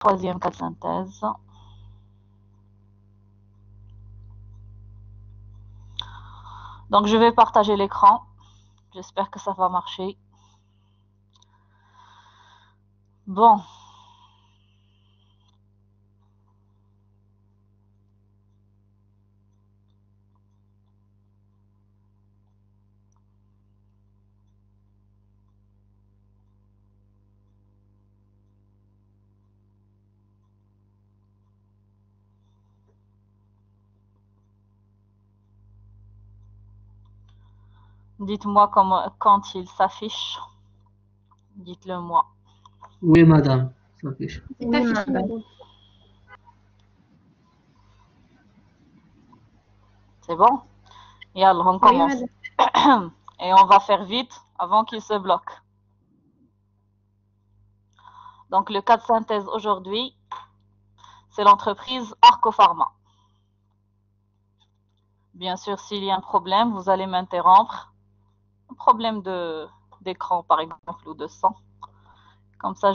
troisième cas de synthèse. Donc, je vais partager l'écran. J'espère que ça va marcher. Bon. Dites-moi quand il s'affiche. Dites-le moi. Oui, madame. Ça affiche. C'est affiché, madame. C'est bon? Et alors, on commence. Oui, madame. Et on va faire vite avant qu'il se bloque. Donc, le cas de synthèse aujourd'hui, c'est l'entreprise Arcopharma. Bien sûr, s'il y a un problème, vous allez m'interrompre. Un problème d'écran, par exemple, ou de son. Comme ça,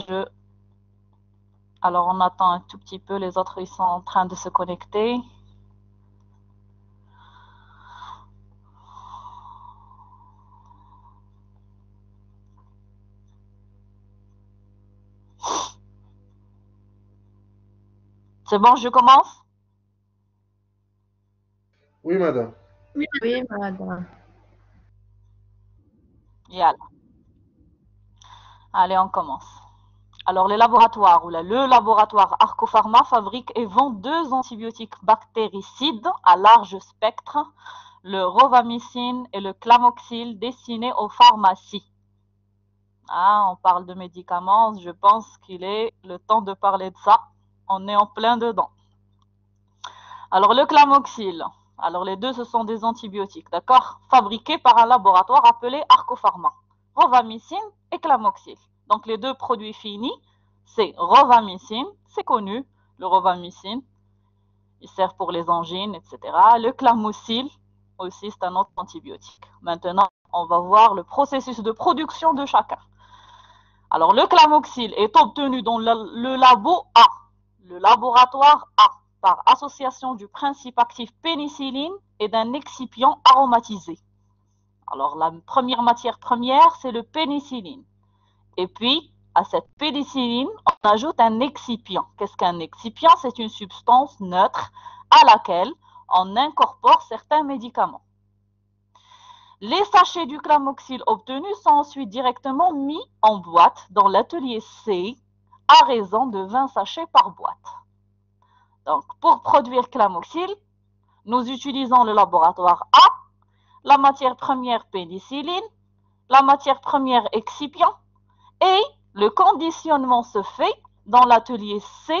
Alors, on attend un tout petit peu. Les autres, ils sont en train de se connecter. C'est bon, je commence? Oui, madame. Oui, madame. Yalla. Allez, on commence. Alors, le laboratoire Arcopharma fabrique et vend 2 antibiotiques bactéricides à large spectre, le rovamicine et le clamoxyl, destinés aux pharmacies. Ah, on parle de médicaments, je pense qu'il est le temps de parler de ça. On est en plein dedans. Alors, le clamoxyl. Alors, les deux, ce sont des antibiotiques, d'accord? Fabriqués par un laboratoire appelé Arcopharma. Rovamicine et clamoxyl. Donc, les deux produits finis, c'est rovamicine, c'est connu, le rovamicine. Il sert pour les angines, etc. Le clamoxyl, aussi, c'est un autre antibiotique. Maintenant, on va voir le processus de production de chacun. Alors, le clamoxyl est obtenu dans le labo A, le laboratoire A, par association du principe actif pénicilline et d'un excipient aromatisé. Alors, la première matière première, c'est le pénicilline. Et puis, à cette pénicilline, on ajoute un excipient. Qu'est-ce qu'un excipient? C'est une substance neutre à laquelle on incorpore certains médicaments. Les sachets du clamoxyl obtenus sont ensuite directement mis en boîte dans l'atelier C à raison de 20 sachets par boîte. Donc, pour produire clamoxyl, nous utilisons le laboratoire A, la matière première pénicilline, la matière première excipient et le conditionnement se fait dans l'atelier C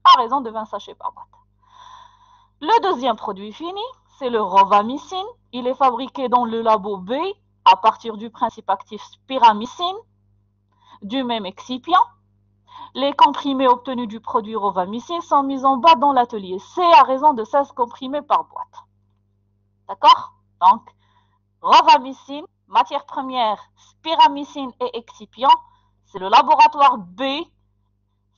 à raison de 20 sachets par boîte. Le deuxième produit fini, c'est le rovamicine. Il est fabriqué dans le labo B à partir du principe actif pyramicine, du même excipient. Les comprimés obtenus du produit rovamicine sont mis en boîte dans l'atelier C à raison de 16 comprimés par boîte. D'accord? Donc, rovamicine, matière première, pyramicine et excipient, c'est le laboratoire B,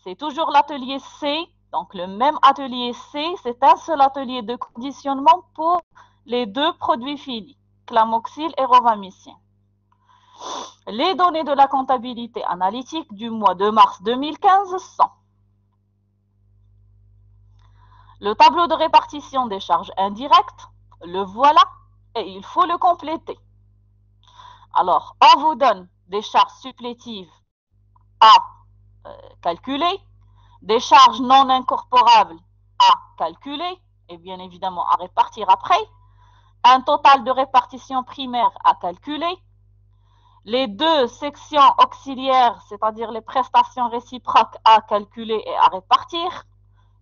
c'est toujours l'atelier C, donc le même atelier C, c'est un seul atelier de conditionnement pour les deux produits finis, clamoxyl et rovamicine. Les données de la comptabilité analytique du mois de mars 2015 sont le tableau de répartition des charges indirectes, le voilà, et il faut le compléter. Alors, on vous donne des charges supplétives à calculer, des charges non incorporables à calculer, et bien évidemment à répartir après, un total de répartition primaire à calculer, les deux sections auxiliaires, c'est-à-dire les prestations réciproques à calculer et à répartir,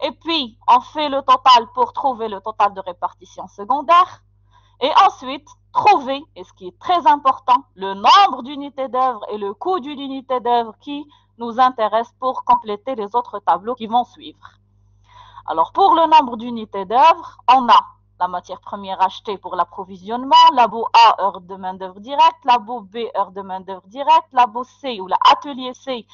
et puis on fait le total pour trouver le total de répartition secondaire, et ensuite trouver, et ce qui est très important, le nombre d'unités d'œuvre et le coût d'une unité d'œuvre qui nous intéresse pour compléter les autres tableaux qui vont suivre. Alors pour le nombre d'unités d'œuvre, on a la matière première achetée pour l'approvisionnement, labo A, heure de main-d'œuvre directe, labo B, heure de main-d'œuvre directe, labo C ou l'atelier C,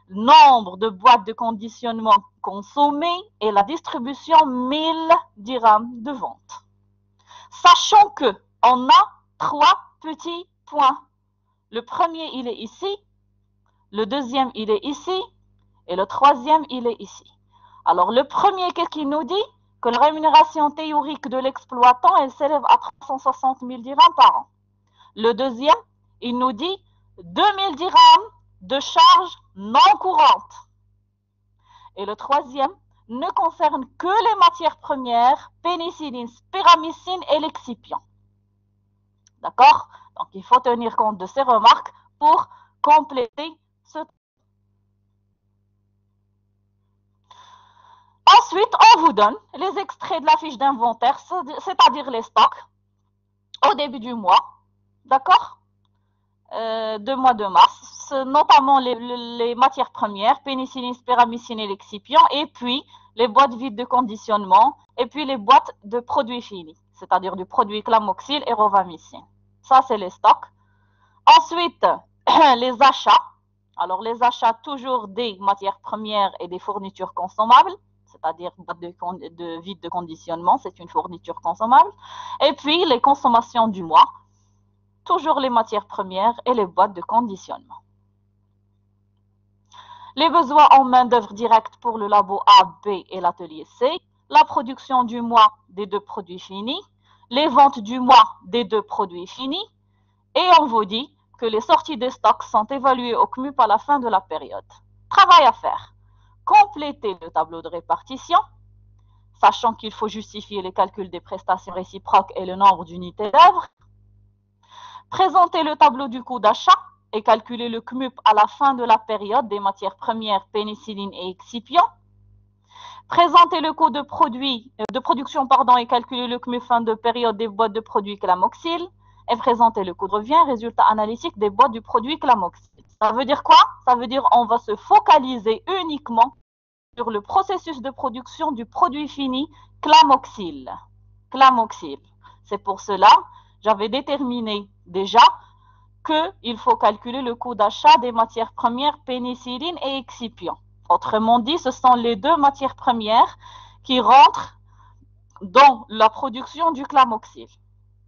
nombre de boîtes de conditionnement consommées et la distribution 1000 dirhams de vente. Sachant que on a 3 petits points. Le premier, il est ici. Le deuxième, il est ici. Et le troisième, il est ici. Alors, le premier, qu'est-ce qu'il nous dit? Que la rémunération théorique de l'exploitant, elle s'élève à 360 000 dirhams par an. Le deuxième, il nous dit 2000 dirhams de charges non courantes. Et le troisième ne concerne que les matières premières, pénicilline, spiramycine et l'excipient. D'accord? Donc, il faut tenir compte de ces remarques pour compléter ce. Ensuite, on vous donne les extraits de la fiche d'inventaire, c'est-à-dire les stocks, au début du mois, d'accord? De mois de mars, notamment les matières premières, pénicilline, spiramycine et l'excipient, et puis les boîtes vides de conditionnement, et puis les boîtes de produits finis, c'est-à-dire du produit clamoxyl et rovamicine. Ça, c'est les stocks. Ensuite, les achats. Alors, les achats toujours des matières premières et des fournitures consommables, c'est-à-dire boîte de vide de conditionnement, c'est une fourniture consommable. Et puis, les consommations du mois. Toujours les matières premières et les boîtes de conditionnement. Les besoins en main-d'œuvre directe pour le labo A, B et l'atelier C, la production du mois des 2 produits finis, les ventes du mois des 2 produits finis, et on vous dit que les sorties des stocks sont évaluées au CMUP à la fin de la période. Travail à faire. Compléter le tableau de répartition, sachant qu'il faut justifier les calculs des prestations réciproques et le nombre d'unités d'œuvre. Présenter le tableau du coût d'achat et calculer le CMUP à la fin de la période des matières premières, pénicilline et excipient. Présenter le coût de production et calculer le CMUP fin de période des boîtes de produits clamoxyl. Et présenter le coût de revient, résultat analytique des boîtes du produit clamoxyl. Ça veut dire quoi? Ça veut dire qu'on va se focaliser uniquement sur le processus de production du produit fini clamoxyl. C'est pour cela j'avais déterminé déjà qu'il faut calculer le coût d'achat des matières premières pénicilline et excipient. Autrement dit, ce sont les 2 matières premières qui rentrent dans la production du clamoxyl.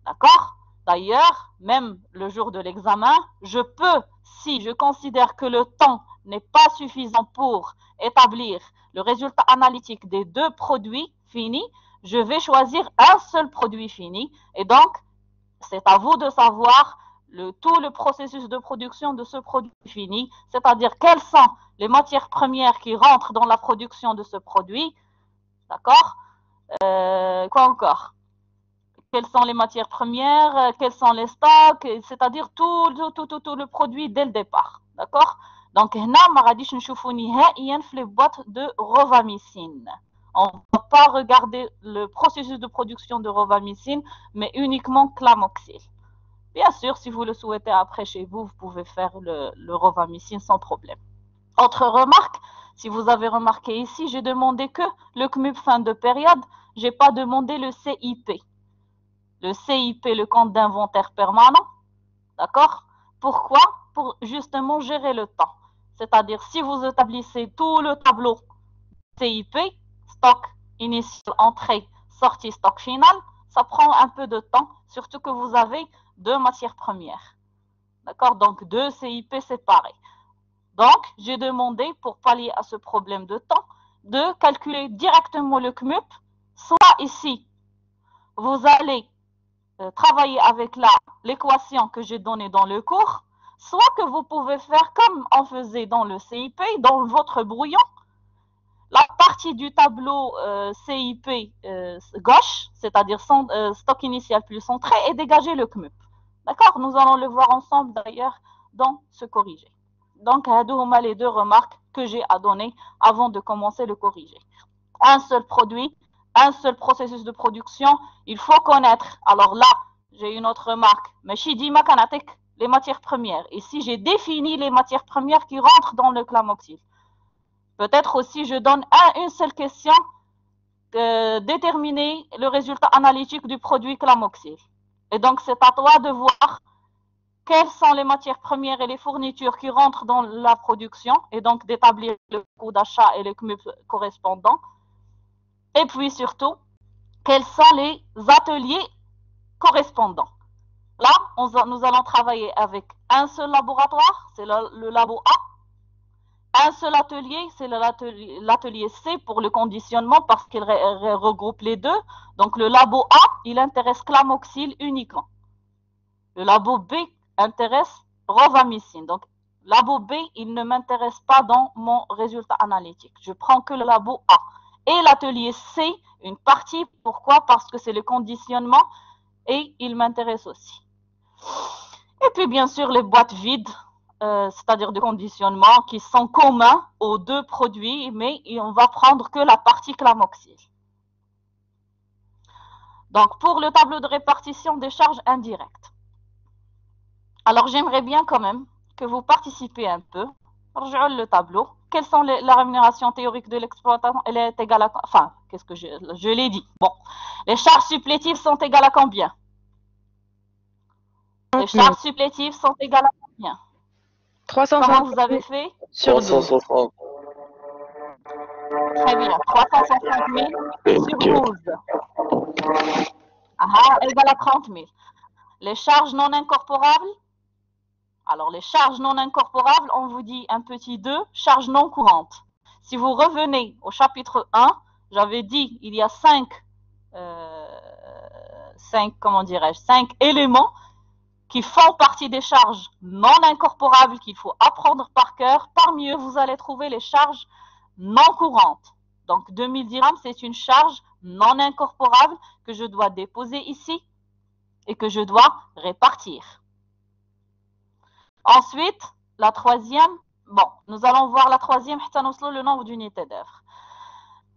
D'accord? D'ailleurs, même le jour de l'examen, je peux, si je considère que le temps n'est pas suffisant pour établir le résultat analytique des 2 produits finis, je vais choisir un seul produit fini et donc c'est à vous de savoir tout le processus de production de ce produit fini, c'est-à-dire quelles sont les matières premières qui rentrent dans la production de ce produit, d'accord? Quoi encore? Quelles sont les matières premières, quels sont les stocks, c'est-à-dire tout le produit dès le départ, d'accord? Donc, هنا ما غاديش نشوفوا نهائيا في les boîtes de rovamicine. On ne va pas regarder le processus de production de rovamicine, mais uniquement clamoxyl. Bien sûr, si vous le souhaitez après chez vous, vous pouvez faire le rovamicine sans problème. Autre remarque, si vous avez remarqué ici, j'ai demandé que le CMUP fin de période, je n'ai pas demandé le CIP. Le CIP, le compte d'inventaire permanent, d'accord? Pourquoi? Pour justement gérer le temps. C'est-à-dire, si vous établissez tout le tableau CIP, stock initial, entrée, sortie, stock final, ça prend un peu de temps, surtout que vous avez 2 matières premières. D'accord? Donc, 2 CIP séparés. Donc, j'ai demandé, pour pallier à ce problème de temps, de calculer directement le CMUP, soit ici, vous allez travailler avec l'équation que j'ai donnée dans le cours, soit que vous pouvez faire comme on faisait dans le CIP, dans votre brouillon, la partie du tableau CIP gauche, c'est-à-dire stock initial plus entrée, et dégager le CMUP. D'accord? Nous allons le voir ensemble d'ailleurs dans ce corrigé. Donc, les 2 remarques que j'ai à donner avant de commencer le corrigé. Un seul produit, un seul processus de production, il faut connaître. Alors là, j'ai une autre remarque. Mais je dis les matières premières. Ici, j'ai défini les matières premières qui rentrent dans le clamoxyl. Peut-être aussi, je donne une seule question, déterminer le résultat analytique du produit clamoxyl. Et donc, c'est à toi de voir quelles sont les matières premières et les fournitures qui rentrent dans la production, et donc d'établir le coût d'achat et les cumul correspondants. Et puis surtout, quels sont les ateliers correspondants. Là, nous allons travailler avec un seul laboratoire, c'est le labo A. Un seul atelier, c'est l'atelier C pour le conditionnement parce qu'il regroupe les deux. Donc le labo A, il intéresse clamoxyle uniquement. Le labo B intéresse rofamicine. Donc labo B, il ne m'intéresse pas dans mon résultat analytique. Je prends que le labo A. Et l'atelier C, une partie, pourquoi? Parce que c'est le conditionnement et il m'intéresse aussi. Et puis bien sûr les boîtes vides, c'est-à-dire de conditionnement qui sont communs aux deux produits, mais on va prendre que la partie clamoxyle. Donc pour le tableau de répartition des charges indirectes. Alors j'aimerais bien quand même que vous participez un peu. Rejoignez le tableau. Quelles sont la rémunération théorique de l'exploitation? Elle est égale à... Enfin, qu'est-ce que je l'ai dit. Bon, les charges supplétives sont égales à combien? Les charges supplétives sont égales à combien? 350 Comment vous avez fait? sur 12. 360. Très bien. 360 000 sur 12. Égale à 30 000. Les charges non incorporables? Alors, les charges non incorporables, on vous dit un petit 2, charges non courantes. Si vous revenez au chapitre 1, j'avais dit, il y a 5 éléments qui font partie des charges non incorporables qu'il faut apprendre par cœur. Parmi eux, vous allez trouver les charges non courantes. Donc, 2000 dirhams, c'est une charge non incorporable que je dois déposer ici et que je dois répartir. Ensuite, la troisième, bon, nous allons voir la troisième, le nombre d'unités d'œuvre.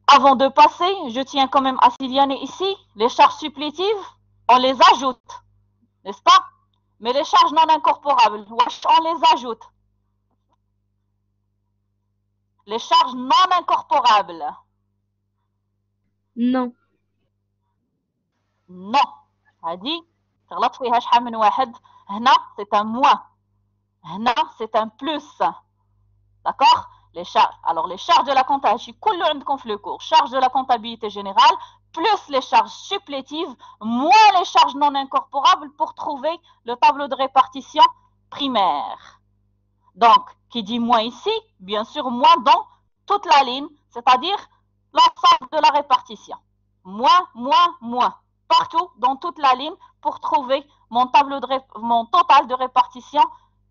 Avant de passer, je tiens quand même à signaler ici, les charges supplétives, on les ajoute, n'est-ce pas? Mais les charges non incorporables, on les ajoute. Les charges non incorporables. Non. Non. هذه تغلط فيها شحال من واحد. هنا c'est un moins. هنا c'est un plus. D'accord? Les charges. Alors les charges de la comptabilité, كل عندكم في le cours. Charges de la comptabilité générale plus les charges supplétives moins les charges non incorporables pour trouver le tableau de répartition primaire. Donc, qui dit moins ici, bien sûr, moins dans toute la ligne, c'est-à-dire l'ensemble de la répartition. Moins, moins, moins. Partout, dans toute la ligne, pour trouver mon total de répartition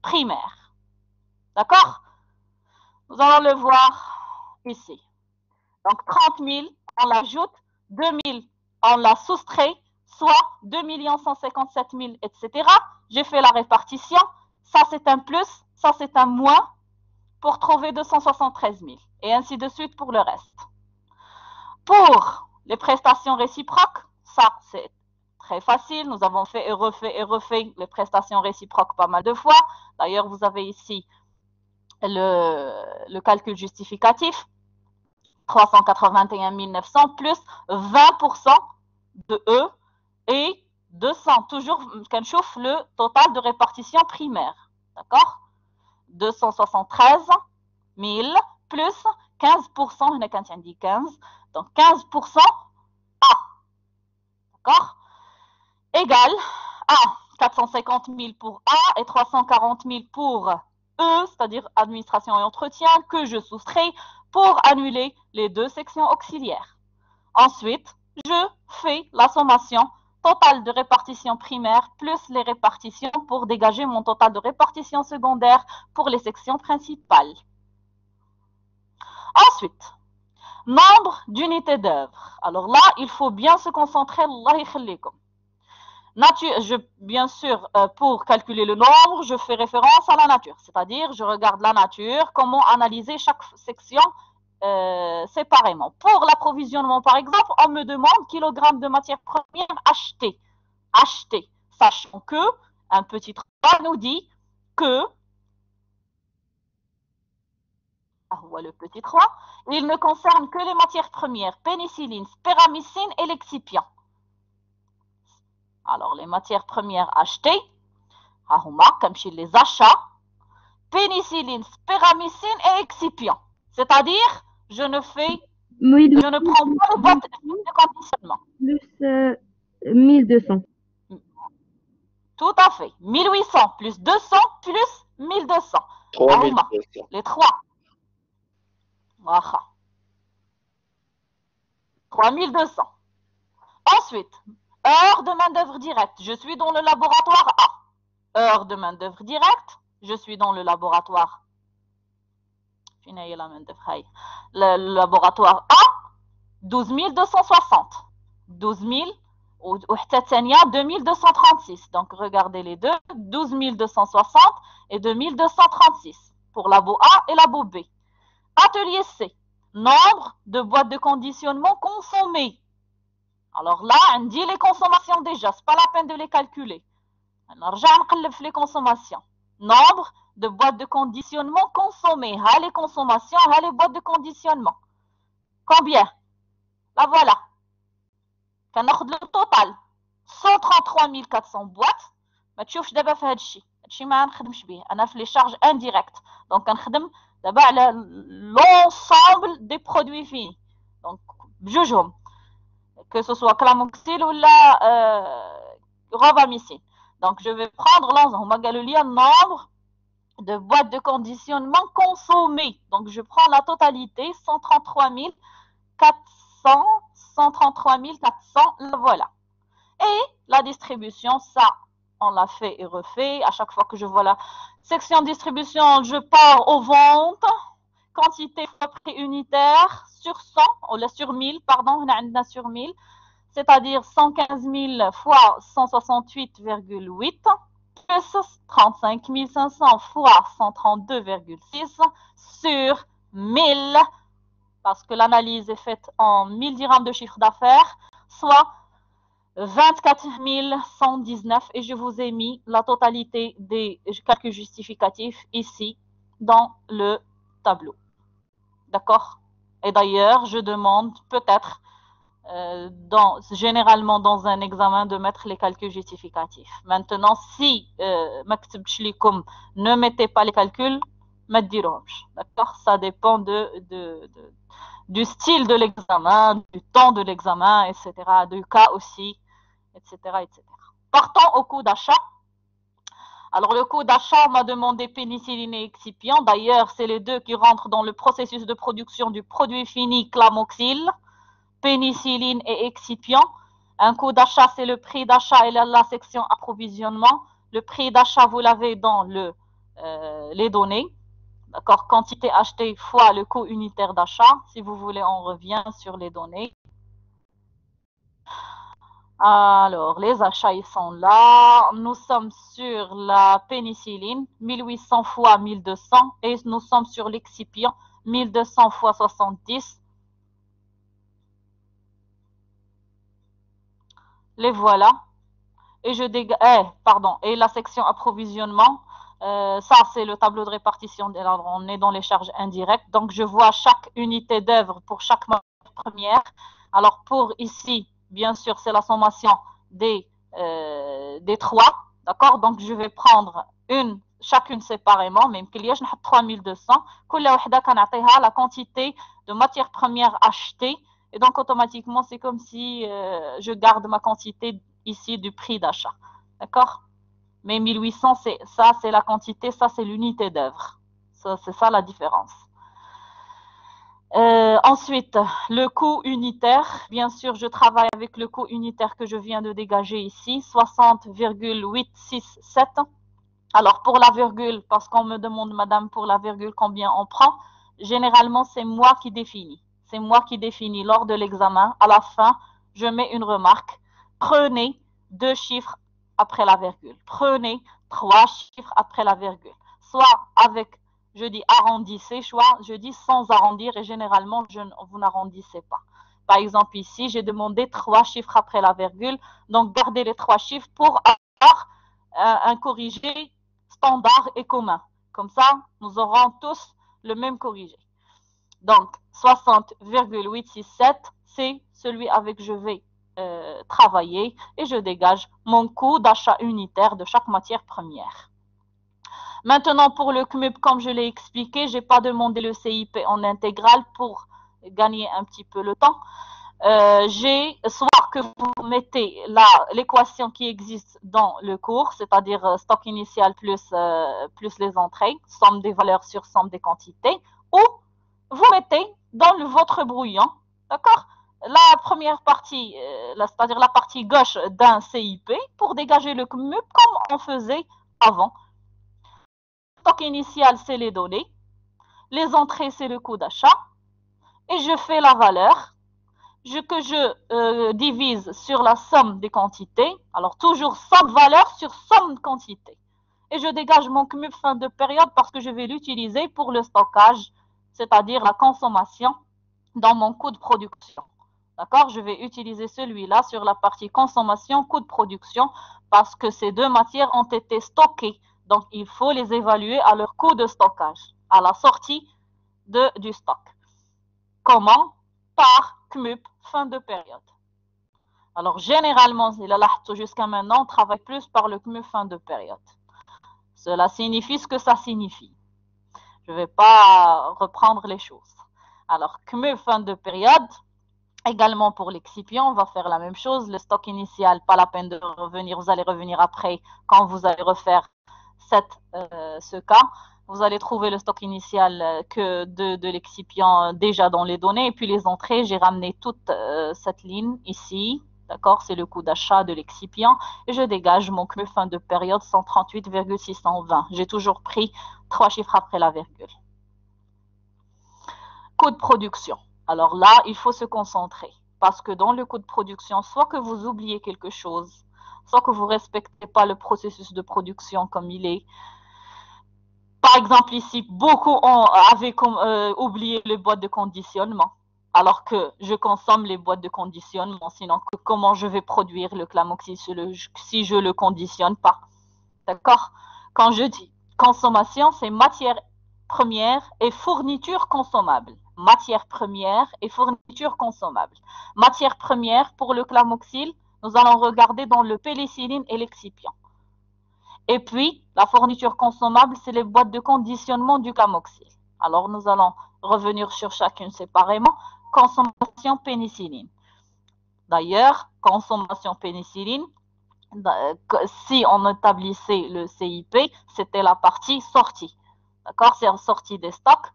primaire. D'accord? Nous allons le voir ici. Donc, 30 000, on l'ajoute, 2 000, on la soustrait, soit 2 157 000, etc. J'ai fait la répartition. Ça, c'est un plus, ça, c'est un moins pour trouver 273 000. Et ainsi de suite pour le reste. Pour les prestations réciproques, ça, c'est très facile. Nous avons fait et refait les prestations réciproques pas mal de fois. D'ailleurs, vous avez ici le calcul justificatif. 381 900 plus 20% de E et 200. Toujours, qu'on chauffe le total de répartition primaire. D'accord? 273 000 plus 15%, on a quand on dit 15, donc 15% A. D'accord? Égal à 450 000 pour A et 340 000 pour E, c'est-à-dire administration et entretien, que je soustrais pour annuler les deux sections auxiliaires. Ensuite, je fais la sommation totale de répartition primaire plus les répartitions pour dégager mon total de répartition secondaire pour les sections principales. Ensuite, nombre d'unités d'œuvre. Alors là, il faut bien se concentrer. Allah yakhlikum. Bien sûr, pour calculer le nombre, je fais référence à la nature. C'est-à-dire, je regarde la nature, comment analyser chaque section séparément. Pour l'approvisionnement, par exemple, on me demande kilogrammes de matière première achetée. Acheté, sachant que un petit 3 nous dit que le petit 3, il ne concerne que les matières premières, pénicilline, spéramycine et l'excipient. Alors, les matières premières achetées, comme chez les achats, pénicilline, spéramycine et excipient. C'est-à-dire, je ne prends pas le boîte de conditionnement. Plus 1200. Tout à fait. 1800 plus 200 plus 1200. 3200. Les trois. Voilà. 3200. Ensuite, heure de main-d'œuvre directe. Je suis dans le laboratoire A. Heure de main-d'œuvre directe. Je suis dans le laboratoire. Le laboratoire A, 12 260. 12 000 ou 2236. Donc, regardez les deux. 12 260 et 2236 pour labo A et labo B. Atelier C. Nombre de boîtes de conditionnement consommées. Alors là, on dit les consommations déjà. Ce n'est pas la peine de les calculer. On regarde les consommations. Nombre de boîtes de conditionnement consommées. Les consommations, les boîtes de conditionnement. Combien? Là voilà. Quand on le total, 133 400 boîtes. ما تشوفش دابا في هذا الشيء. هادشي ما نخدمش به. انا في les charges indirectes. Donc كنخدم دابا على l'ensemble des produits finis. Donc بجوجهم. Que ce soit clamoxyl ou la rivamicine. Donc je vais prendre l'ensemble. On va le nombre de boîtes de conditionnement consommées. Donc je prends la totalité, 133 400, 133 400, voilà. Et la distribution, ça, on l'a fait et refait. À chaque fois que je vois la section distribution, je pars aux ventes. Quantité fois prix unitaire sur 100, ou sur 1000, pardon, on a sur 1000, c'est-à-dire 115 000 fois 168,8 plus 35 500 fois 132,6 sur 1000, parce que l'analyse est faite en 1000 dirhams de chiffre d'affaires, soit 24 119, et je vous ai mis la totalité des calculs justificatifs ici dans le tableau. D'accord? Et d'ailleurs, je demande peut-être généralement dans un examen de mettre les calculs justificatifs. Maintenant, si ne mettez pas les calculs, d'accord? Ça dépend du style de l'examen, du temps de l'examen, etc., du cas aussi, etc., etc. Partons au coût d'achat. Alors, le coût d'achat, on m'a demandé pénicilline et excipient. D'ailleurs, c'est les deux qui rentrent dans le processus de production du produit fini clamoxyl, pénicilline et excipient. Un coût d'achat, c'est le prix d'achat et la section approvisionnement. Le prix d'achat, vous l'avez dans les données. D'accord, quantité achetée fois le coût unitaire d'achat. Si vous voulez, on revient sur les données. Alors, les achats, ils sont là. Nous sommes sur la pénicilline, 1800 fois 1200. Et nous sommes sur l'excipient, 1200 fois 70. Les voilà. Et et la section approvisionnement, ça c'est le tableau de répartition. Alors, on est dans les charges indirectes. Donc, je vois chaque unité d'œuvre pour chaque matière première. Alors, pour ici, bien sûr, c'est la sommation des trois. D'accord? Donc, je vais prendre chacune séparément. Même qu'il y a 3200. La quantité de matières premières achetées. Et donc, automatiquement, c'est comme si je garde ma quantité ici du prix d'achat. D'accord? Mais 1800, c'est la quantité, ça, c'est l'unité d'œuvre. C'est ça la différence. Ensuite, le coût unitaire. Bien sûr, je travaille avec le coût unitaire que je viens de dégager ici, 60,867. Alors, pour la virgule, parce qu'on me demande, madame, pour la virgule, combien on prend, généralement, c'est moi qui définis. C'est moi qui définis lors de l'examen. À la fin, je mets une remarque. Prenez 2 chiffres après la virgule. Prenez 3 chiffres après la virgule. Soit avec, je dis arrondissez, soit je dis sans arrondir, et généralement, vous n'arrondissez pas. Par exemple, ici, j'ai demandé 3 chiffres après la virgule. Donc, gardez les 3 chiffres pour avoir un corrigé standard et commun. Comme ça, nous aurons tous le même corrigé. Donc, 60,867, c'est celui avec je vais travailler et je dégage mon coût d'achat unitaire de chaque matière première. Maintenant, pour le CMUP, comme je l'ai expliqué, je n'ai pas demandé le CIP en intégrale pour gagner un petit peu le temps. J'ai soit que vous mettez l'équation qui existe dans le cours, c'est-à-dire stock initial plus les entrées, somme des valeurs sur somme des quantités, ou vous mettez dans votre brouillon, d'accord, la première partie, c'est-à-dire la partie gauche d'un CIP pour dégager le CMUP comme on faisait avant. Stock initial, c'est les données, les entrées, c'est le coût d'achat, et je fais la valeur que je divise sur la somme des quantités. Alors, toujours somme valeur sur somme quantité. Et je dégage mon CMUP fin de période parce que je vais l'utiliser pour le stockage, c'est-à-dire la consommation dans mon coût de production. D'accord? Je vais utiliser celui-là sur la partie consommation, coût de production, parce que ces deux matières ont été stockées. Donc, il faut les évaluer à leur coût de stockage, à la sortie du stock. Comment? Par CMUP fin de période. Alors, généralement, jusqu'à maintenant, on travaille plus par le CMUP fin de période. Cela signifie ce que ça signifie. Je ne vais pas reprendre les choses. Alors, CMUP fin de période, également pour l'excipient, on va faire la même chose. Le stock initial, pas la peine de revenir. Vous allez revenir après quand vous allez refaire ce cas. Vous allez trouver le stock initial que de l'excipient déjà dans les données. Et puis les entrées, j'ai ramené toute cette ligne ici. D'accord, c'est le coût d'achat de l'excipient. Et je dégage mon CMUP fin de période 138,620. J'ai toujours pris 3 chiffres après la virgule. Coût de production. Alors là, il faut se concentrer. Parce que dans le coût de production, soit que vous oubliez quelque chose, soit que vous ne respectez pas le processus de production comme il est. Par exemple, ici, beaucoup avaient oublié les boîtes de conditionnement, alors que je consomme les boîtes de conditionnement. Sinon, comment je vais produire le clamoxyl si je ne le conditionne pas? D'accord? Quand je dis consommation, c'est matière première et fourniture consommable. Matière première et fourniture consommable. Matière première, pour le clamoxyl, nous allons regarder dans le pénicilline et l'excipient. Et puis, la fourniture consommable, c'est les boîtes de conditionnement du clamoxyl. Alors, nous allons revenir sur chacune séparément. Consommation pénicilline. D'ailleurs, consommation pénicilline, si on établissait le CIP, c'était la partie sortie. D'accord? C'est en sortie des stocks.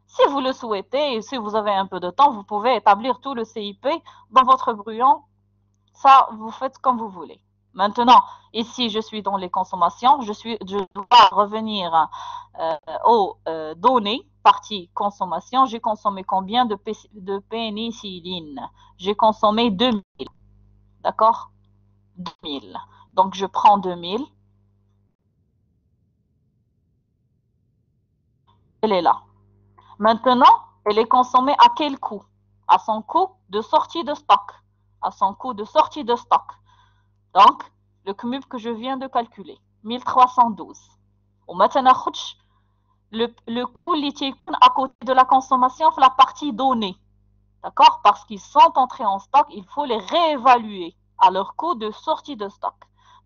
Si vous le souhaitez et si vous avez un peu de temps, vous pouvez établir tout le CIP dans votre brouillon. Ça, vous faites comme vous voulez. Maintenant, ici, je suis dans les consommations. Je dois revenir aux données, partie consommation. J'ai consommé combien de pénicilline? J'ai consommé 2000. D'accord? 2000. Donc, je prends 2000. Elle est là. Maintenant, elle est consommée à quel coût? À son coût de sortie de stock. À son coût de sortie de stock. Donc, le CMUP que je viens de calculer, 1312. Ou maintenant, le coût liquide à côté de la consommation, c'est la partie donnée. D'accord? Parce qu'ils sont entrés en stock, il faut les réévaluer à leur coût de sortie de stock.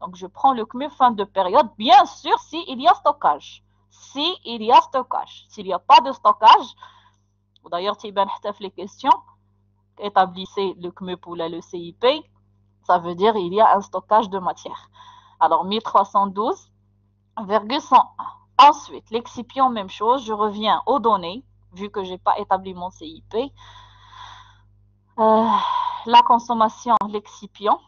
Donc, je prends le CMUP fin de période, bien sûr, s'il y a stockage. S'il y a stockage. S'il n'y a pas de stockage, d'ailleurs, tu as les questions, établissez le CMUP ou le CIP, ça veut dire qu'il y a un stockage de matière. Alors, 1312,101. Ensuite, l'excipient, même chose. Je reviens aux données, vu que je n'ai pas établi mon CIP. La consommation, l'excipient.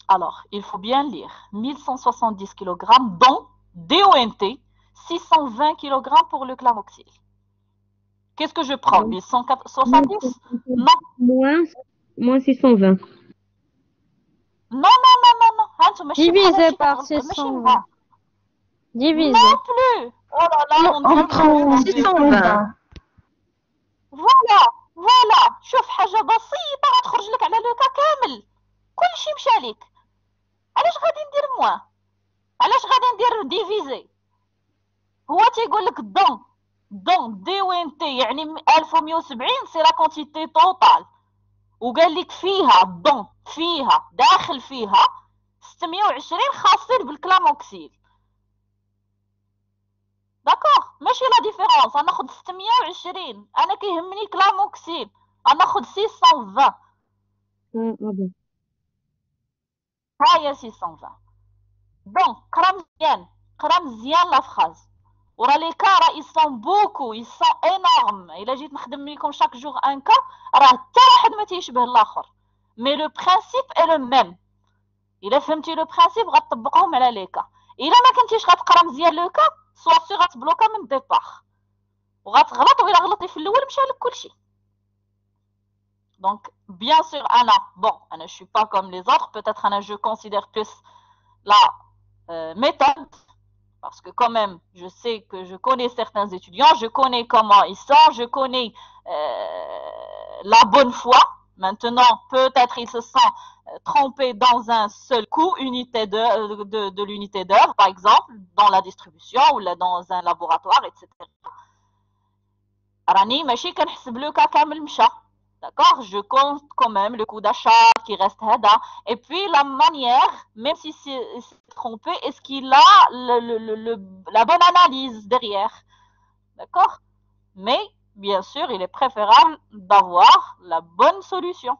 Alors, il faut bien lire. 1170 kg, dont DONT, 620 kg pour le clamoxyl. Qu'est-ce que je prends? 1170? Non. Moins 620. Non. Divisé par 620. Divisé. Non plus. Oh là là, entre 620. Voilà. شوف حاجة بسيطة غتخرج لك على لوكا كامل. كلشي مشى لك. علاش غادي ندير موان؟ علاش غادي ندير ديفيزي؟ هو تيقول لك دون دي وين تي يعني 1170 سي لا كونتيتي توتال. وقال لك فيها دون فيها داخل فيها 620 خاصين بالكلاموكسيل. داكوغ ماشي لا ديفيرونس غناخد 620 انا كيهمني كلاموكسيل غناخد 620. ها هي 620. دونك قرا مزيان لا فراز ورا لي كا راه يسون بوكو يسون انورم. الا جيت نخدم لكم شاك جور ان كا راه حتى واحد ما تيشبه الاخر مي لو برينسيپ اي لو ميم. الا فهمتي لو برينسيپ غتطبقهم على لي كا. الا ما كنتيش غتقرا مزيان لو كا سوا سي غتبلوكا من ديبار وغتغلط وإلا غلطتي في الاول مشى لك كلشي. Donc, bien sûr, Anna, bon, Anna, je ne suis pas comme les autres. Peut-être, Anna, je considère plus la méthode. Parce que quand même, je sais que je connais certains étudiants. Je connais comment ils sont. Je connais la bonne foi. Maintenant, peut-être ils se sont trompés dans un seul coup, unité de l'unité d'heure, par exemple, dans la distribution ou là, dans un laboratoire, etc. Rani, machi kanhseb le cas kamel mcha. D'accord, je compte quand même le coût d'achat qui reste hada. Et puis la manière, même si c'est trompé, est-ce qu'il a la bonne analyse derrière. D'accord. Mais bien sûr, il est préférable d'avoir la bonne solution.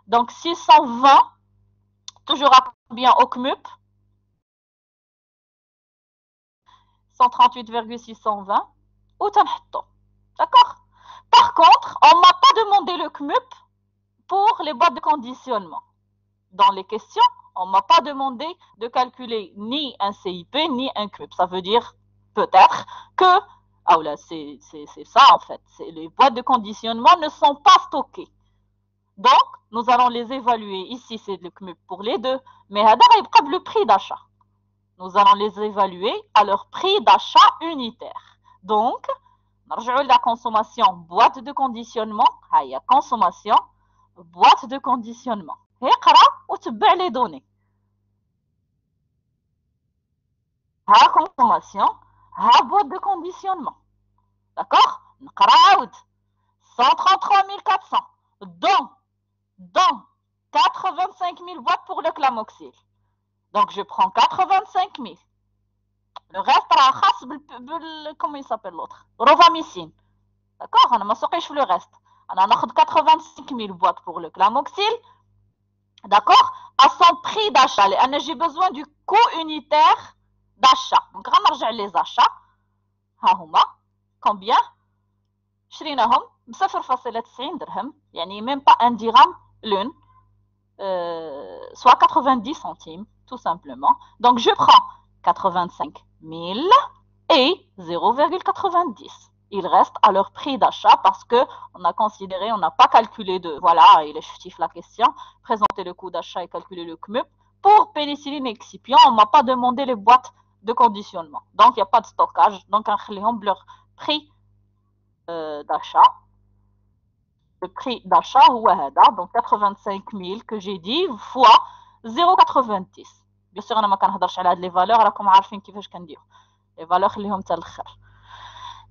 Donc 620, toujours à combien au CMUP 138,620 ou tanhatto. D'accord. Par contre, on ne m'a pas demandé le CMUP pour les boîtes de conditionnement. Dans les questions, on ne m'a pas demandé de calculer ni un CIP ni un CMUP. Ça veut dire peut-être que, ah là, c'est ça en fait, les boîtes de conditionnement ne sont pas stockées. Donc, nous allons les évaluer. Ici, c'est le CMUP pour les deux, mais هذا غيبقى le prix d'achat. Nous allons les évaluer à leur prix d'achat unitaire. Donc, نرجعوا la consommation boîte de conditionnement. هي consommation boîte de conditionnement. اقرا وتبع les données. ها consommation ها boîte de conditionnement. D'accord. نقرا عاود 133 400 dont 85 000 boîtes pour le clamoxyl. Donc je prends 85 000. Le reste راه خاص comment il s'appelle l'autre, rovamicine. D'accord. انا ما سوقيش le reste. انا ناخذ 85 000 boîtes pour le clamoxyl. D'accord, à son prix d'achat. J'ai besoin du coût unitaire d'achat. Donc, on va les achats. Combien? شريناهم ب 0.90 درهم. يعني même pas un dirham l'une. Soit 90 centimes, tout simplement. Donc, je prends 85 000 et 0,90. Il reste à leur prix d'achat parce qu'on a considéré, on n'a pas calculé de... Voilà, il est justifié la question. Présenter le coût d'achat et calculer le CMUP. Pour pénicilline et excipient, on ne m'a pas demandé les boîtes de conditionnement. Donc, il n'y a pas de stockage. Donc, on a leur prix d'achat. Le prix d'achat, donc 85 000 que j'ai dit, fois 0,90. Bien sûr, on ne peut pas parler les valeurs, comme vous savez كيفاش كنديروا. Les valeurs اللي هم تاع الاخر.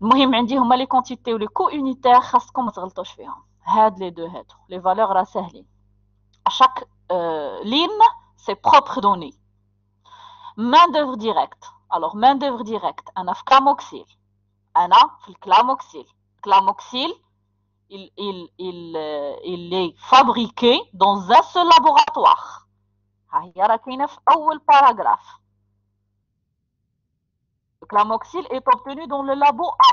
المهم عندي هما لي كونتيتي ولي كو يونيتير خاصكم ما تغلطوش فيهم. هاد لي دو هادو لي فالور راه ساهلين. chaque ligne c'est propre données. Main d'œuvre directe. Alors main d'œuvre directe انا في كلاموكسيل. انا في الكلاموكسيل. كلاموكسيل il est fabriqué dans un seul laboratoire. ها هي راه كاينه في اول paragraphe. Le clamoxyl est obtenu dans le labo A.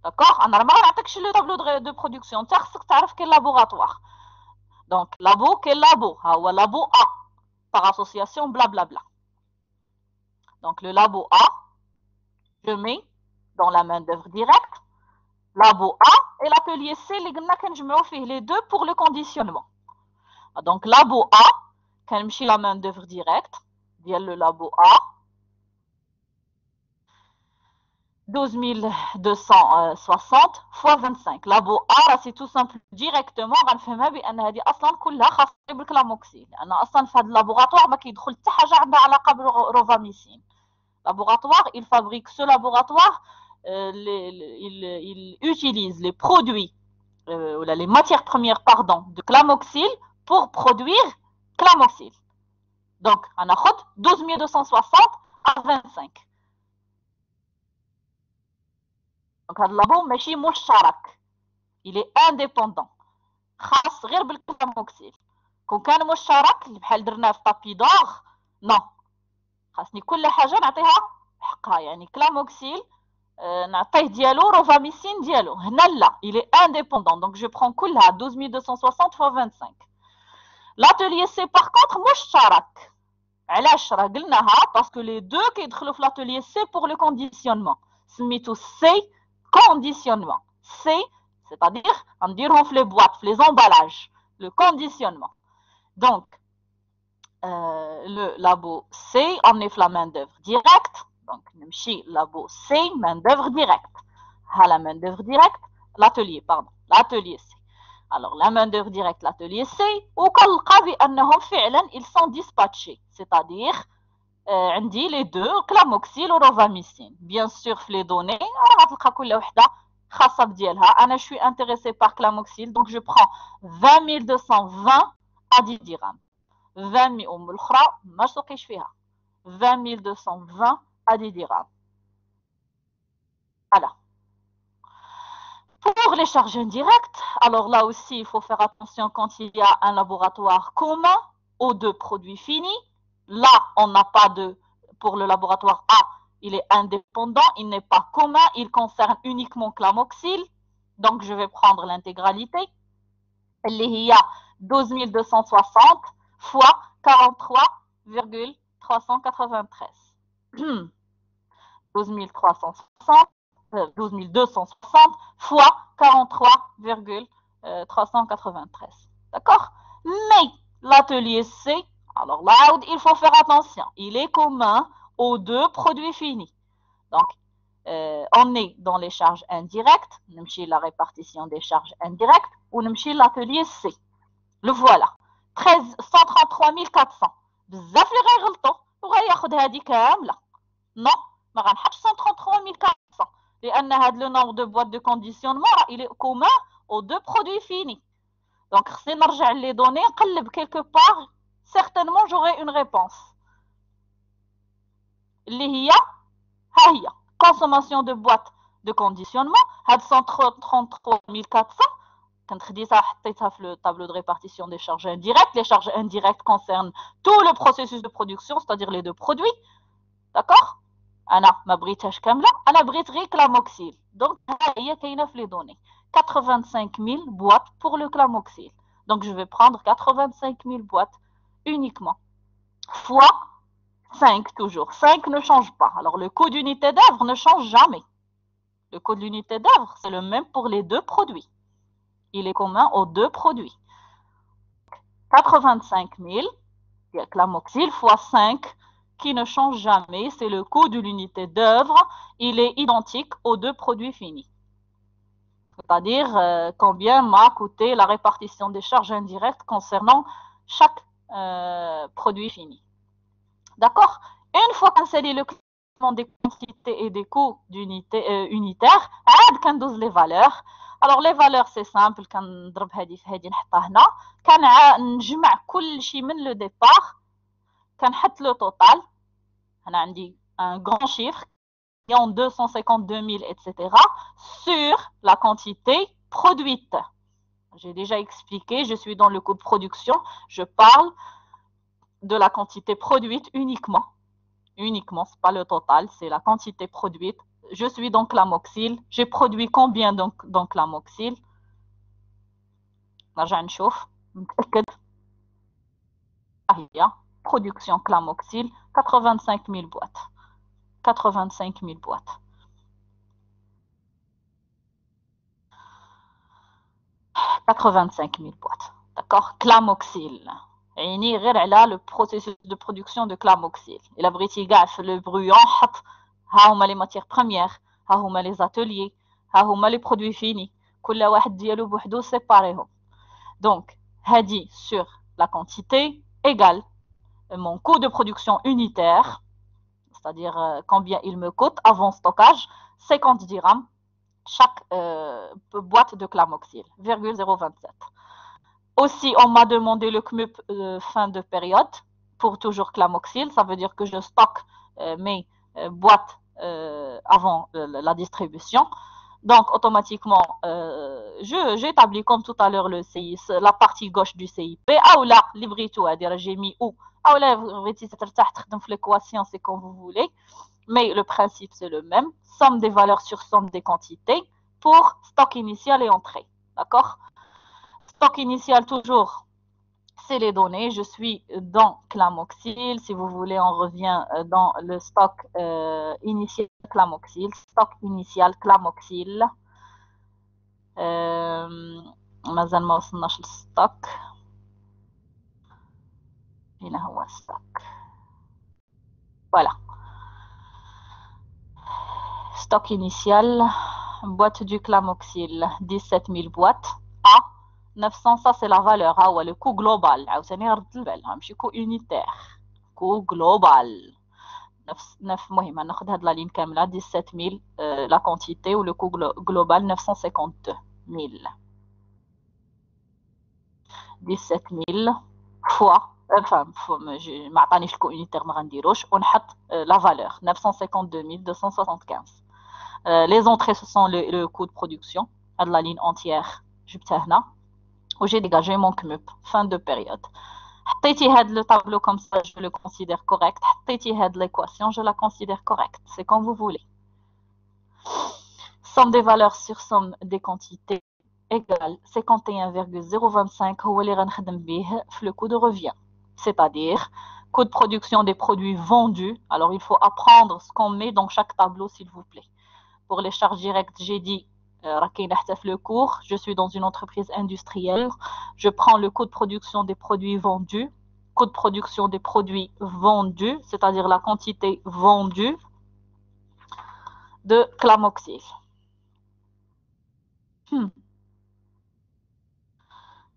D'accord. On a le tableau de production. Tu sais quel laboratoire. Donc, labo, quel labo? Le labo A. Par association, blablabla. Donc, le labo A, je mets dans la main d'œuvre directe. Labo A et l'atelier C, les deux pour le conditionnement. Donc, labo A, quand je la main d'œuvre directe, via le labo A, 12 260 fois 25. Labo A, c'est tout simple directement غنفهمها بان هذه اصلا كلها خاصه بالكلاموكسيل لان اصلا في هذا اللابوراتوار ما كيدخل حتى حاجه عندها علاقه بالروفاميسين. Laboratoire, il fabrique ce laboratoire, il utilise les produits les matières premières, pardon, de clamoxyle pour produire clamoxyle. Donc, on a 12 260 à 25. Donc, هذا اللابو ماشي مشترك. Il est indépendant. خاص غير بالكلاموكسيل. كون كان مشترك بحال درناه في طابيدور نو. خاصني كل حاجه نعطيها حقها، يعني كلاموكسيل نعطيه ديالو روفاميسين ديالو. هنا لا، il est indépendant. Donc je prends كلها 12260 fois 25. L'atelier C par contre مشترك. علاش راه قلناها؟ parce que les deux كيدخلوا في l'atelier C pour le conditionnement. سميتو C conditionnement. C c'est-à-dire نديرهم في les boîtes, في les emballages, le conditionnement. Donc le labo C, on est la main d'œuvre directe. Donc نمشي labo C, main d'œuvre directe. La main d'œuvre directe, l'atelier pardon, l'atelier C. Alors la main d'œuvre directe, l'atelier C, وكنلقى بأنهم فعلا ils sont dispatchés, c'est-à-dire عندي les deux clamoxyl وrovamicine. Bien sûr في les données غتلقى كل وحده خاصه بديالها. انا je suis intéressée par clamoxyl, donc je prends 20 220 à 10 dirhams. 20 000 الاخرى ما سوقيش فيها. 20 220 à 10 dirhams. Voilà. Pour les charges indirectes, alors là aussi, il faut faire attention quand il y a un laboratoire commun aux deux produits finis. Là, on n'a pas de... Pour le laboratoire A, il est indépendant, il n'est pas commun, il concerne uniquement clamoxyl. Donc, je vais prendre l'intégralité. Il y a 12 260 fois 43,393. 12 260 fois 43,393. D'accord? Mais l'atelier C, alors là, il faut faire attention. Il est commun aux deux produits finis. Donc, on est dans les charges indirectes. Nous la répartition des charges indirectes ou nous l'atelier C. Le voilà. 133 400. بزاف اللي غيغلطوا وغياخد هذه كامله. Non, ما غنحطش 133 400 لان هذا لو نومبر دو بواط دو كونديسيونمون il est commun aux deux produits finis. Donc خصني نرجع لي دوني نقلب quelque part, certainement j'aurai une réponse. اللي هي ها هي consommation de boîte de conditionnement هاد 133 400 كنت خديتها حطيتها في le tableau de répartition des charges indirectes. Les charges indirectes concernent tout le processus de production, c'est-à-dire les deux produits. D'accord? أنا ما بغيتهاش كاملة، أنا بغيت غير clamoxyl. Donc ها هي كاينة في les données. 85 000 boîtes pour le clamoxyl. Donc je vais prendre 85 000 boîtes uniquement. Fois 5 toujours. 5 ne change pas. Alors le coût d'unité d'œuvre ne change jamais. Le coût de l'unité d'œuvre, c'est le même pour les deux produits. Il est commun aux deux produits. 85 000, clamoxyl fois 5, qui ne change jamais. C'est le coût de l'unité d'œuvre. Il est identique aux deux produits finis. C'est-à-dire combien m'a coûté la répartition des charges indirectes concernant chaque produit fini. D'accord? Une fois qu'on sait le classement des quantités et des coûts unitaires, on doit les valeurs. Alors les valeurs c'est simple, كنضرب هذه في هذه نحطها هنا، كنجمع كل شيء من le départ، كنحط le total. هنا عندي un grand chiffre qui est en 252 000 etc. sur la quantité produite. J'ai déjà expliqué, je suis dans le coût de production, je parle de la quantité produite uniquement. Uniquement, ce n'est pas le total, c'est la quantité produite. Je suis dans clamoxyl. J'ai produit combien dans clamoxyl? نرجع نشوف نتأكد. هي production clamoxyl 85 000 boîtes. 85 000 boîtes. D'accord? Clamoxyl. يعني غير على le processus de production de clamoxyl. إلا بغيتي كاع في le brouillon حط ها هما les matières premières, ها هما les ateliers, ها هما les produits finis. كل واحد ديالو بوحدو séparéهم. Donc, هادي sur la quantité égale mon coût de production unitaire, c'est-à-dire combien il me coûte avant stockage, 50 dirhams. chaque boîte de clamoxyle, 0,027. Aussi, on m'a demandé le CMUP fin de période pour toujours clamoxyle. Ça veut dire que je stocke mes boîtes avant la distribution. Donc, automatiquement, j'établis comme tout à l'heure le CI, la partie gauche du CIP. Ah ou là, librito, j'ai mis où. Ah ou là, l'équation, c'est comme vous voulez. Mais le principe, c'est le même. Somme des valeurs sur somme des quantités pour stock initial et entrée. D'accord? Stock initial, toujours, c'est les données. Je suis dans clamoxyle. Si vous voulez, on revient dans le stock initial clamoxyle. Stock initial clamoxyle. مازال ما وصلناش للستوك. هنا هو الستوك. Voilà. Stock initial, boîte du clamoxyle, 17 000 boîtes. A, 900, ça c'est la valeur. Ah ouais, le coût global. عاوتاني رد البال، ماشي coût unitaire. Coût global. 9 مهم ناخذ هاد لا لين كاملة 17 000 la quantité ou le coût global 952 000. 17 000 fois enfin ما عطانيش الكو unitaire ما غنديروش ونحط la valeur 952 275. Les entrées ce sont le coût de production هاد la ligne entière جبتها هنا و j'ai dégagé mon CMUP fin de période. حطيتي هاد le tableau comme ça je le considère correct. حطيتي هاد l'équation je la considère correcte. C'est comme vous voulez. Somme des valeurs sur somme des quantités égale 51,025 هو اللي غنخدم به في le coût de revient. C'est-à-dire coût de production des produits vendus. Alors il faut apprendre ce qu'on met dans chaque tableau s'il vous plaît. Pour les charges directes, j'ai dit le cours, je suis dans une entreprise industrielle, je prends le coût de production des produits vendus, coût de production des produits vendus, c'est-à-dire la quantité vendue de clamoxyle.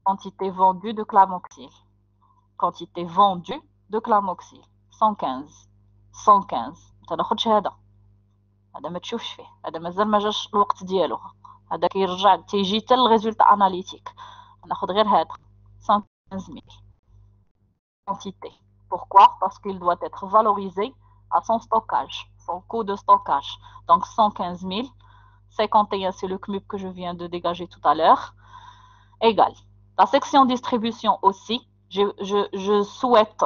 Quantité vendue de clamoxyle. Quantité vendue de clamoxyle. 115. 115. ما تاخدش هذا ما تشوفش فيه، هذا مازال ما جاش الوقت ديالو، هذا كيرجع تيجي حتى الريزولتا اناليتيك. ناخذ غير هذا 115 000 quantité. Pourquoi? Parce qu'il doit être valorisé à son stockage, son coût de stockage. Donc 115 000, 51 c'est le CMUP que je viens de dégager tout à l'heure, égal. La section distribution aussi, je souhaite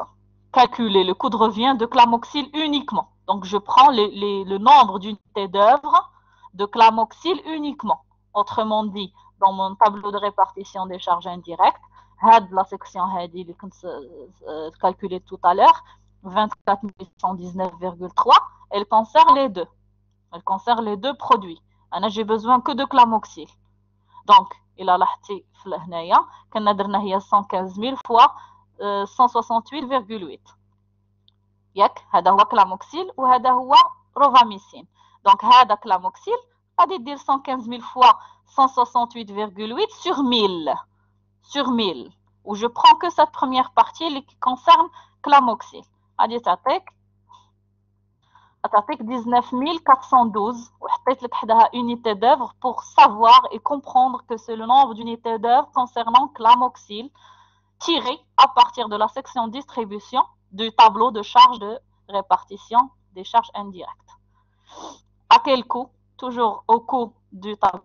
calculer le coût de revient de clamoxyle uniquement. Donc, je prends le nombre d'unités d'œuvre de clamoxyle uniquement. Autrement dit, dans mon tableau de répartition des charges indirectes, la section que je calculée tout à l'heure, 24 119,3, elle concerne les deux. Elle concerne les deux produits. J'ai besoin que de clamoxyle. Donc, il a لاحظتي هنايا كنا درنا هي 115 000 fois 168,8. ياك هذا هو كلاموكسيل وهذا هو روفاميسين. دونك هذا كلاموكسيل غادي دير 115 000 fois 168,8 sur 1000 sur 1000 où je prends que cette première partie qui concerne clamoxyl. غادي تعطيك 19 412 وحطيت لك حداها unité d'œuvre pour savoir et comprendre que c'est le nombre d'unités d'œuvre concernant clamoxyl tiré à partir de la section distribution du tableau de charge de répartition des charges indirectes. À quel coût? Toujours au coût du tableau.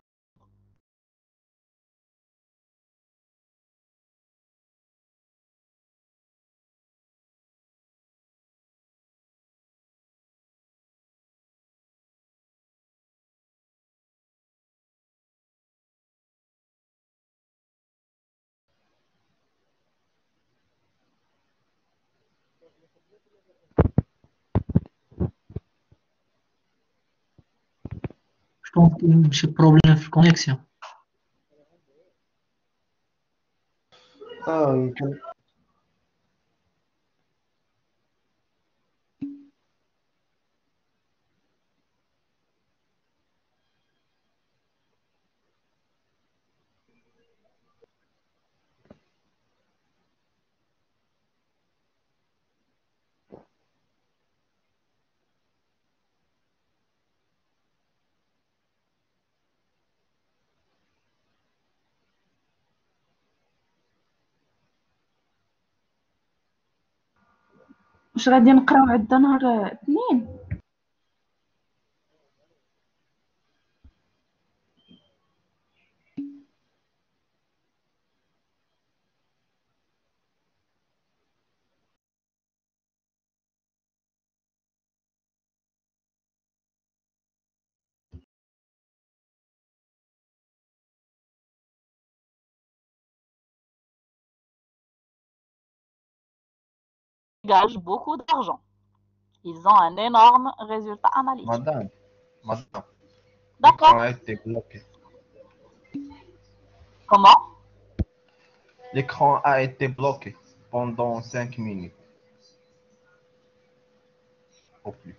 Je pense que j'ai problème de connexion. Ah, ok. واش غادي نقراو عندنا نهار الاثنين؟ Dégagent beaucoup d'argent. Ils ont un énorme résultat analytique. Madame, D'accord. l'écran a été bloqué. Comment? L'écran a été bloqué pendant 5 minutes. Au plus.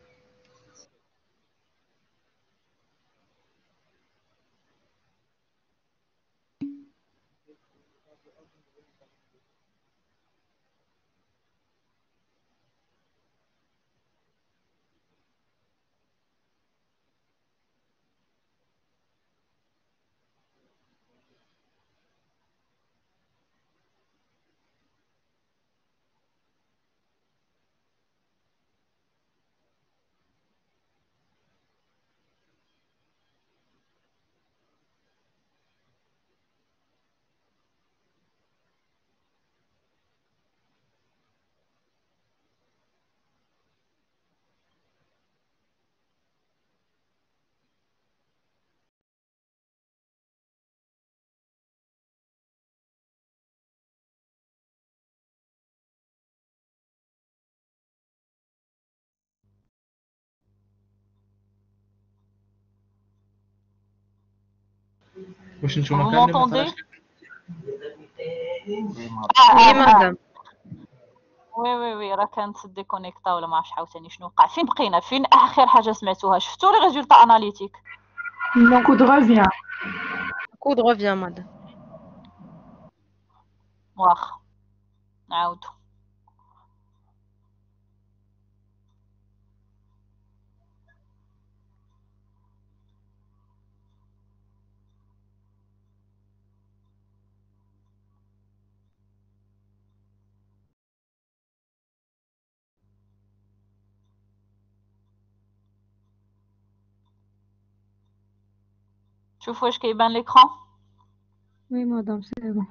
Vous m'entendez? Oui, madame. وي راه كانت ديكونيكتا ولا ما عرفتش عاوتاني شنو وقع. فين بقينا؟ فين اخر حاجه سمعتوها؟ شفتوا لي ريزولتا اناليتيك؟ coup de revient. Coup de revient, madame. واخا نعاودو. شوفوا واش كيبان l'écran. Oui, madame, c'est bon.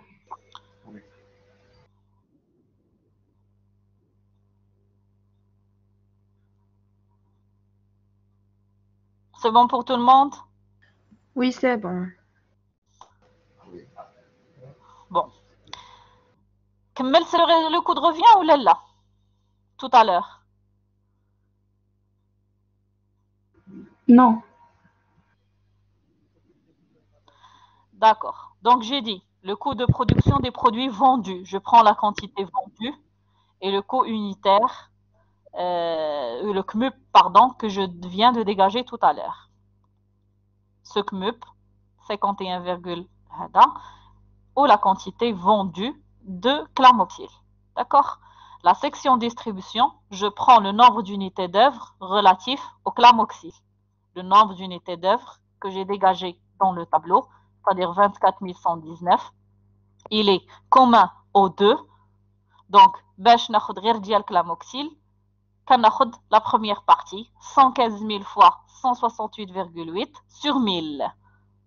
C'est bon pour tout le monde? Oui, c'est bon. Bon. كملت le coup de revient ou là tout à l'heure? Non. D'accord. Donc j'ai dit le coût de production des produits vendus. Je prends la quantité vendue et le coût unitaire, le CMUP, pardon, que je viens de dégager tout à l'heure. Ce CMUP, 51, ou la quantité vendue de clamoxyl. D'accord? La section distribution, je prends le nombre d'unités d'œuvre relatif au clamoxyl. Le nombre d'unités d'œuvre que j'ai dégagé dans le tableau, c'est-à-dire 24 119, il est commun aux deux. Donc, باش ناخد غير ديال clamoxyl, كناخد la première partie, 115 000 fois 168,8 sur 1000.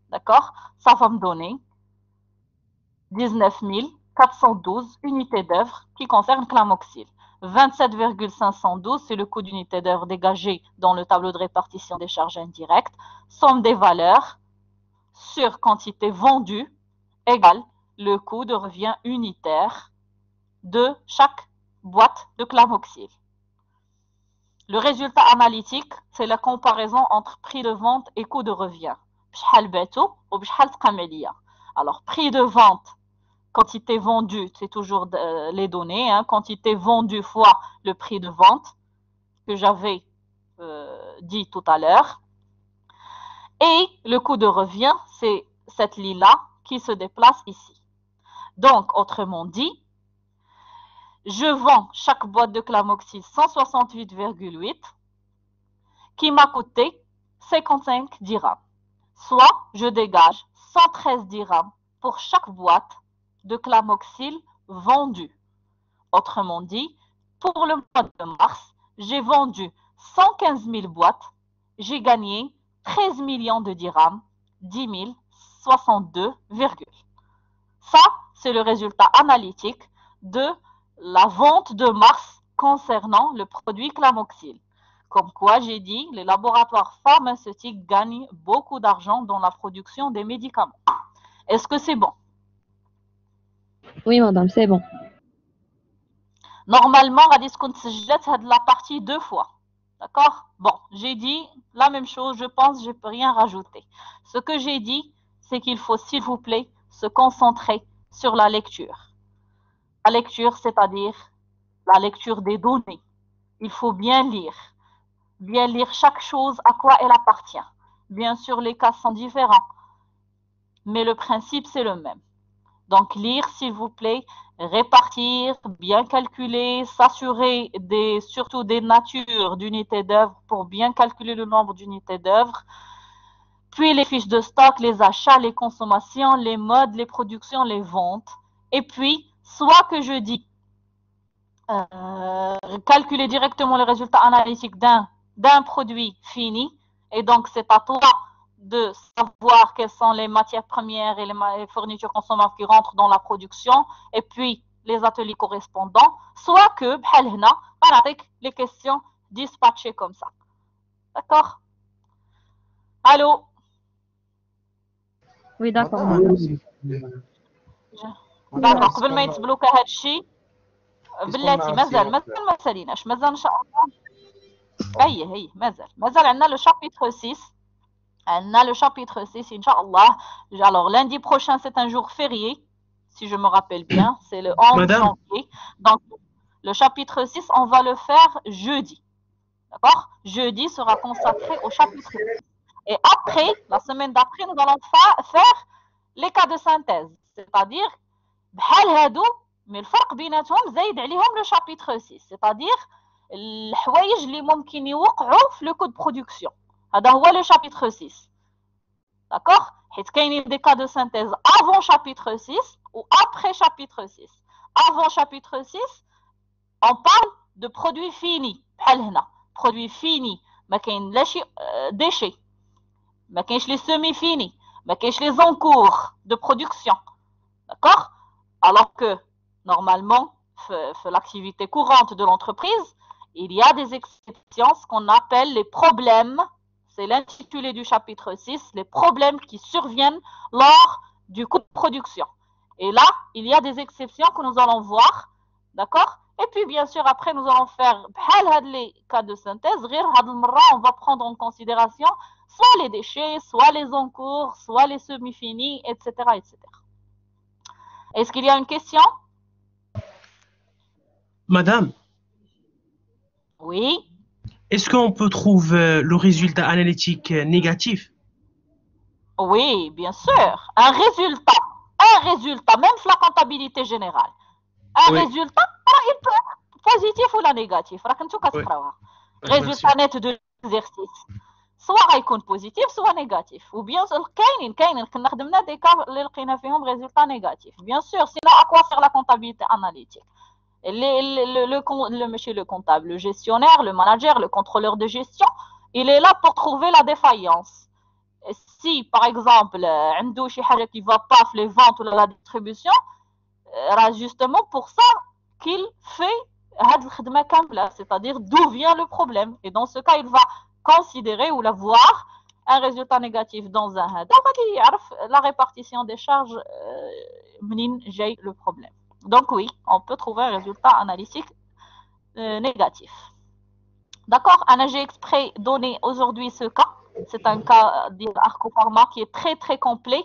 D'accord? Ça va me donner 19 412 unités d'œuvre qui concernent clamoxyl. 27,512, c'est le coût d'unité d'œuvre dégagé dans le tableau de répartition des charges indirectes. Somme des valeurs sur quantité vendue égale le coût de revient unitaire de chaque boîte de clamoxyl. Le résultat analytique, c'est la comparaison entre prix de vente et coût de revient. Alors, prix de vente, quantité vendue, c'est toujours les données, hein, quantité vendue fois le prix de vente que j'avais dit tout à l'heure. Et le coût de revient, c'est cette ligne-là qui se déplace ici. Donc, autrement dit, je vends chaque boîte de clamoxyl 168,8 qui m'a coûté 55 dirhams. Soit je dégage 113 dirhams pour chaque boîte de clamoxyl vendue. Autrement dit, pour le mois de mars, j'ai vendu 115 000 boîtes, j'ai gagné 13 millions de dirhams, 10 062, ça, c'est le résultat analytique de la vente de mars concernant le produit Clamoxyl. Comme quoi, j'ai dit, les laboratoires pharmaceutiques gagnent beaucoup d'argent dans la production des médicaments. Est-ce que c'est bon? Oui, madame, c'est bon. Normalement, غادي تكون تسجلت هاد la partie 2 fois. D'accord? Bon, j'ai dit la même chose, je pense, je ne peux rien rajouter. Ce que j'ai dit, c'est qu'il faut, s'il vous plaît, se concentrer sur la lecture. La lecture, c'est-à-dire la lecture des données. Il faut bien lire chaque chose à quoi elle appartient. Bien sûr, les cas sont différents, mais le principe, c'est le même. Donc, lire, s'il vous plaît, répartir, bien calculer, s'assurer surtout des natures d'unités d'œuvre pour bien calculer le nombre d'unités d'œuvre, puis les fiches de stock, les achats, les consommations, les modes, les productions, les ventes, et puis, soit que je dis, calculer directement le résultat analytique d'un produit fini, et donc c'est à toi de savoir quelles sont les matières premières et les fournitures consommables qui rentrent dans la production, et puis les ateliers correspondants, soit que, les questions dispatchées comme ça. D'accord? Allô? Oui, d'accord, madame, madame. d'accord, قبل ما يتبلوكا هاد الشيء بلاتي مازال ما ساليناش مازال ان شاء الله. هي مازال عندنا لو شابيتر 6. عندنا لو شابيتر 6 ان شاء الله. Alors lundi prochain c'est un jour férié si je me rappelle bien, c'est le 11 Madame. janvier. Donc le chapitre 6 on va le faire jeudi. D'accord? Jeudi sera consacré au chapitre 6. Et après, la semaine d'après, nous allons faire les cas de synthèse. C'est-à-dire بحال هادو mais الفرق بيناتهم زايد عليهم لو شابيتر 6. C'est-à-dire الحوايج اللي ممكن يوقعوا في لو كود برودكسيون. هذا هو لو شابيتر 6. D'accord? حيت كاينين دي كا دو سانتيز avant chapitre 6 ou après chapitre 6. Avant chapitre 6, on parle de produits finis. بحال هنا produits finis ما كاين لا شي déchets. ما كاينش les semi finis, ما كاينش les en cours de production. D'accord? Alors que normalement, l'activité courante de l'entreprise, il y a des exceptions, ce qu'on appelle les problèmes. C'est l'intitulé du chapitre 6, les problèmes qui surviennent lors du coût de production. Et là, il y a des exceptions que nous allons voir. D'accord? Et puis, bien sûr, après, nous allons faire les cas de synthèse. On va prendre en considération soit les déchets, soit les encours, soit les semi-finis, etc., etc. Est-ce qu'il y a une question? Madame, Oui. est-ce qu'on peut trouver le résultat analytique négatif? Oui, bien sûr. Un résultat, même sur la comptabilité générale. Un Oui. résultat, il peut être positif ou négatif. Résultat net de l'exercice. soit غيكون positif soit négatif ou bien كاينين كنا خدمنا des cas اللي لقينا فيهم résultat négatif. Bien sûr, sinon à quoi faire la comptabilité analytique? Le comptable, le gestionnaire, le manager, le contrôleur de gestion, il est là pour trouver la défaillance. Et si par exemple عنده شي حاجه qui va pas les ventes ou la distribution, justement pour ça qu'il fait هاد الخدمه كامله, c'est-à-dire d'où vient le problème. Et dans ce cas, il va considérer ou la voir un résultat négatif dans un هذا غادي يعرف la répartition des charges منين جاي le problème. Donc oui, on peut trouver un résultat analytique négatif. D'accord? J'ai exprès donné aujourd'hui ce cas. C'est un cas d'Arcopharma qui est très très complet.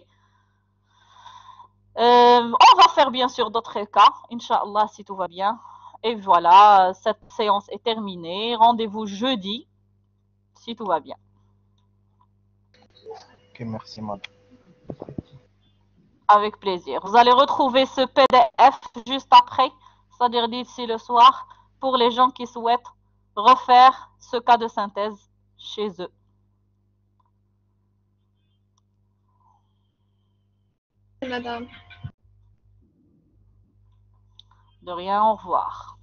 On va faire bien sûr d'autres cas, Inch'Allah, si tout va bien. Et voilà, cette séance est terminée. Rendez-vous jeudi, si tout va bien. Ok, merci, madame. Avec plaisir. Vous allez retrouver ce PDF juste après, c'est-à-dire d'ici le soir, pour les gens qui souhaitent refaire ce cas de synthèse chez eux. Madame. De rien, au revoir.